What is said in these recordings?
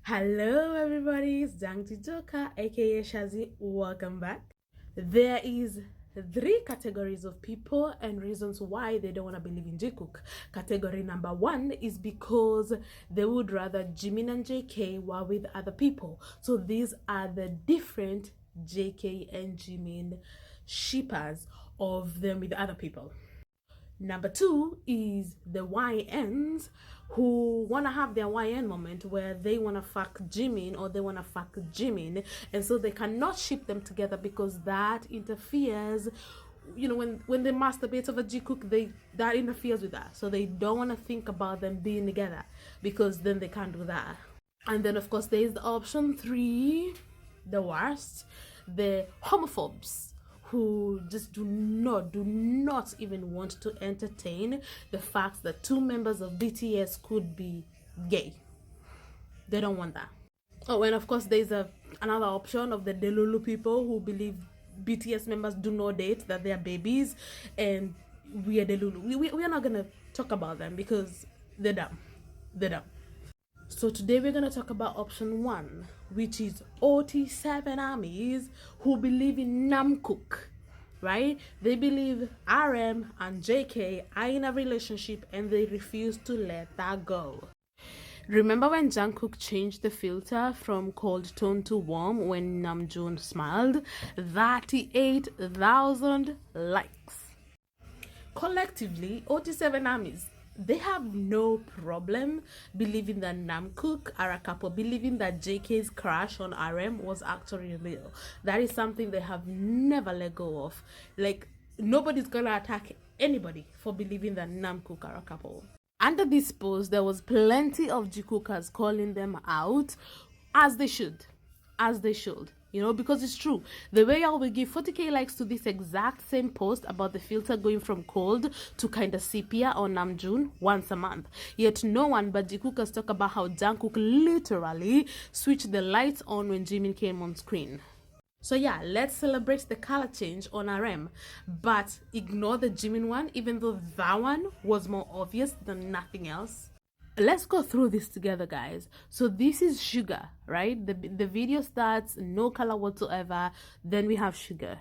Hello everybody, it's Jungji aka Shazi. Welcome back. There is three categories of people and reasons why they don't want to believe in Jikook. Category number one is because they would rather Jimin and JK were with other people. So these are the different JK and Jimin shippers of them with other people. Number two is the YNs who want to have their YN moment where they want to fuck Jimin or they want to fuck Jimin, and so they cannot ship them together because that interferes. You know, when they masturbate over Jikook, that interferes with that, so they don't want to think about them being together because then they can't do that. And then of course there is the option three, the worst, the homophobes who just do not even want to entertain the fact that two members of BTS could be gay. They don't want that. Oh, and of course there's another option of the Delulu people who believe BTS members do not date, that they are babies, and we are Delulu. We are not gonna talk about them because they're dumb. So today we're going to talk about option one, which is 47 armies who believe in Namkook, right? They believe RM and JK are in a relationship and they refuse to let that go. Remember when Jungkook changed the filter from cold tone to warm when Namjoon smiled? 38,000 likes. Collectively, 47 armies, they have no problem believing that Namkook are a couple, believing that JK's crush on RM was actually real. That is something they have never let go of. Like, nobody's gonna attack anybody for believing that Namkook are a couple. Under this post, there was plenty of Jikookers calling them out, as they should. You know, because it's true. The way y'all will give 40k likes to this exact same post about the filter going from cold to kind of sepia on Namjoon once a month. Yet no one but Jikookers talk about how Jungkook literally switched the lights on when Jimin came on screen. So yeah, let's celebrate the color change on RM, but ignore the Jimin one, even though that one was more obvious than nothing else. Let's go through this together, guys. So this is Sugar, right? The video starts no color whatsoever, then we have Sugar,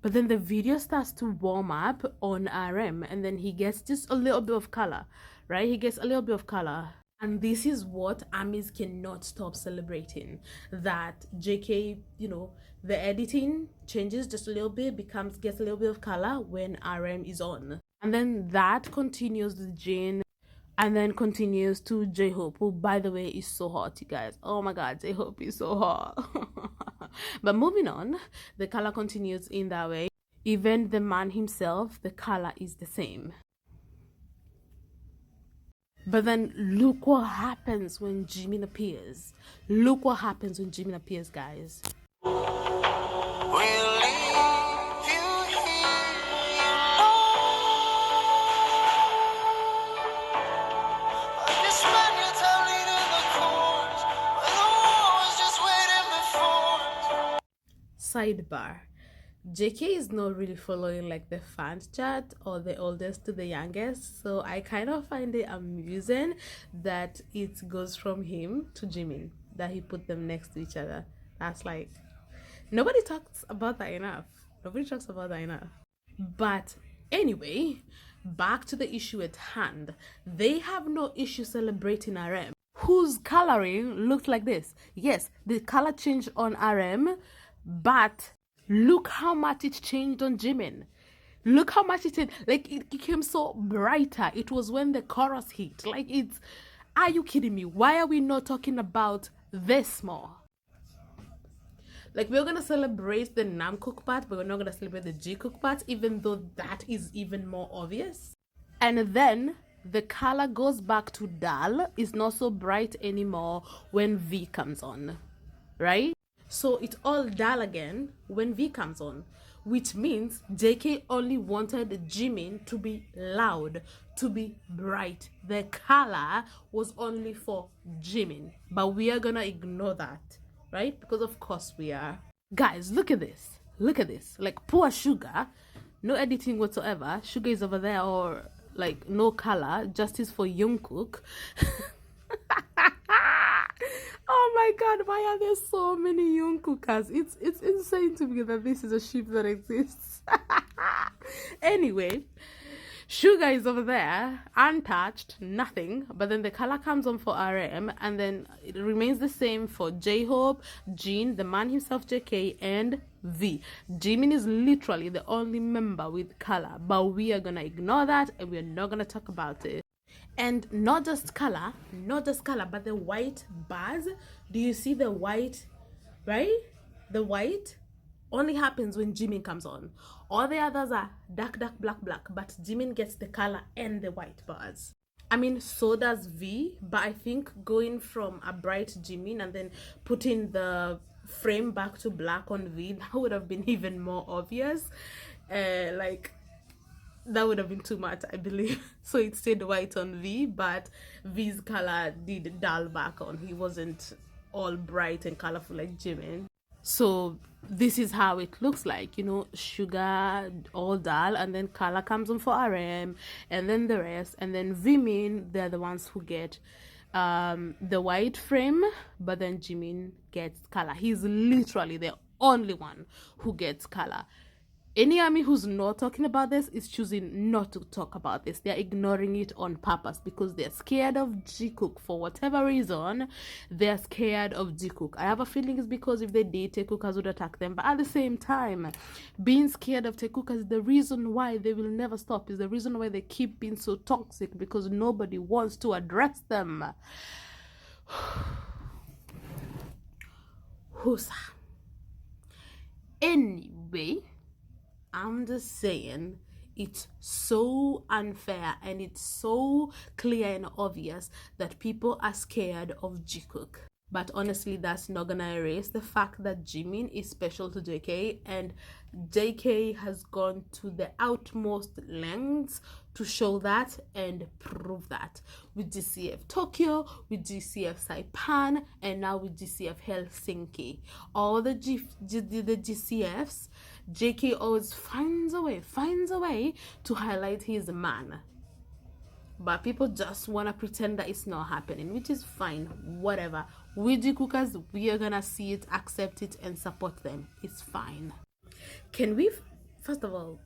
but then the video starts to warm up on RM and then he gets just a little bit of color, right? He gets a little bit of color, and this is what armies cannot stop celebrating, that JK, you know, the editing changes just a little bit, gets a little bit of color when RM is on, and then that continues with Jane, and then continues to J-Hope, who, by the way, is so hot, you guys. Oh my god, J-Hope is so hot. But moving on, the color continues in that way. Even the man himself, the color is the same. But then look what happens when Jimin appears. Look what happens when Jimin appears, guys. Sidebar, JK is not really following like the fans chat or the oldest to the youngest, so I kind of find it amusing that it goes from him to Jimin, that he put them next to each other. That's like, nobody talks about that enough. But anyway, back to the issue at hand. They have no issue celebrating RM, whose coloring looked like this. Yes, the color changed on RM, but look how much it changed on Jimin. Look how much it changed. Like, it became so brighter. It was when the chorus hit. Like, are you kidding me? Why are we not talking about this more? Like, we're gonna celebrate the Namkook part, but we're not gonna celebrate the Jikook part, even though that is even more obvious. And then the color goes back to dull. It's not so bright anymore when V comes on, right? So it's all dull again when V comes on, which means JK only wanted Jimin to be loud, to be bright. The color was only for Jimin, but we are gonna ignore that, right? Because of course we are. Guys, look at this. Like, poor Sugar, no editing whatsoever. Sugar is over there, or like no color. Justice for Jungkook. Oh my god, why are there so many Jungkookers? It's insane to me that this is a ship that exists. Anyway, Sugar is over there, untouched, nothing. But then the color comes on for RM, and then it remains the same for J-Hope, Jin, the man himself, JK, and V. Jimin is literally the only member with color, but we are gonna ignore that and we're not gonna talk about it. And not just color, but the white bars. Do you see the white, right? The white only happens when Jimin comes on. All the others are dark, black, but Jimin gets the color and the white bars. I mean, so does V, but I think going from a bright Jimin and then putting the frame back to black on V, that would have been even more obvious. Like, that would have been too much, I believe. So it stayed white on V, but V's color did dull back on. He wasn't all bright and colorful like Jimin. So this is how it looks like, you know, Sugar all dull, and then color comes on for RM, and then the rest, and then Jimin, they're the ones who get the white frame, but then Jimin gets color. He's literally the only one who gets color. Any army who's not talking about this is choosing not to talk about this. They're ignoring it on purpose because they're scared of Jikook. For whatever reason, they're scared of Jikook. I have a feeling it's because if they did, Taekookers would attack them. But at the same time, being scared of Taekookers is the reason why they will never stop. Is the reason why they keep being so toxic, because nobody wants to address them. Who's anyway? I'm just saying, it's so unfair and it's so clear and obvious that people are scared of Jikook. But honestly, that's not gonna erase the fact that Jimin is special to JK, and JK has gone to the utmost lengths to show that and prove that, with GCF Tokyo, with GCF Saipan, and now with GCF Helsinki. All the GCFs, JK always finds a way to highlight his man. But people just want to pretend that it's not happening, which is fine, whatever. With Jikookers, we are gonna see it, accept it, and support them. It's fine. Can we, first of all,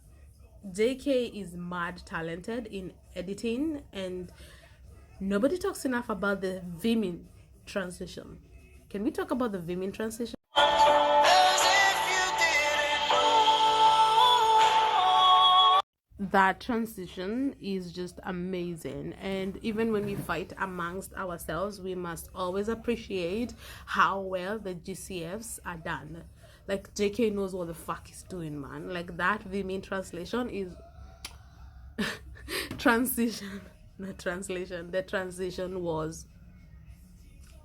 JK is mad talented in editing, and nobody talks enough about the Jimin transition. Can we talk about the Jimin transition? That transition is just amazing, and even when we fight amongst ourselves, we must always appreciate how well the GCFs are done. Like, JK knows what the fuck he's doing, man. Like, that Jimin translation is the transition was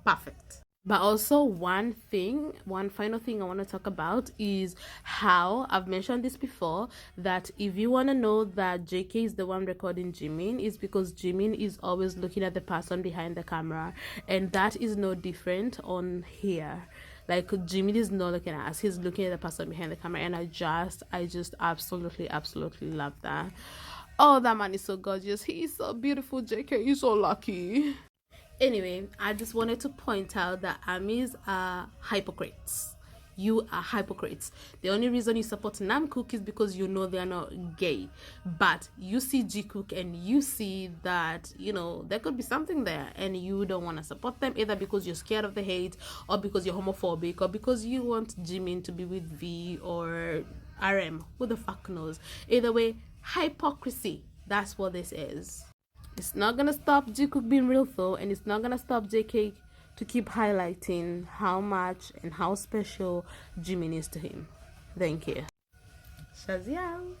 perfect. But also one final thing I want to talk about is how, I've mentioned this before, that if you want to know that JK is the one recording Jimin, is because Jimin is always looking at the person behind the camera, and that is no different on here. Like, Jimin is not looking at us, he's looking at the person behind the camera, and I just absolutely love that. Oh, that man is so gorgeous, he is so beautiful. JK is so lucky. Anyway, I just wanted to point out that armies are hypocrites. You are hypocrites. The only reason you support Namkook is because you know they're not gay. But you see Jikook and you see that, you know, there could be something there, and you don't want to support them, either because you're scared of the hate, or because you're homophobic, or because you want Jimin to be with V or RM. Who the fuck knows? Either way, hypocrisy. That's what this is. It's not gonna stop Jikook being real though, and it's not gonna stop JK to keep highlighting how much and how special Jimin is to him. Thank you. Shaziao.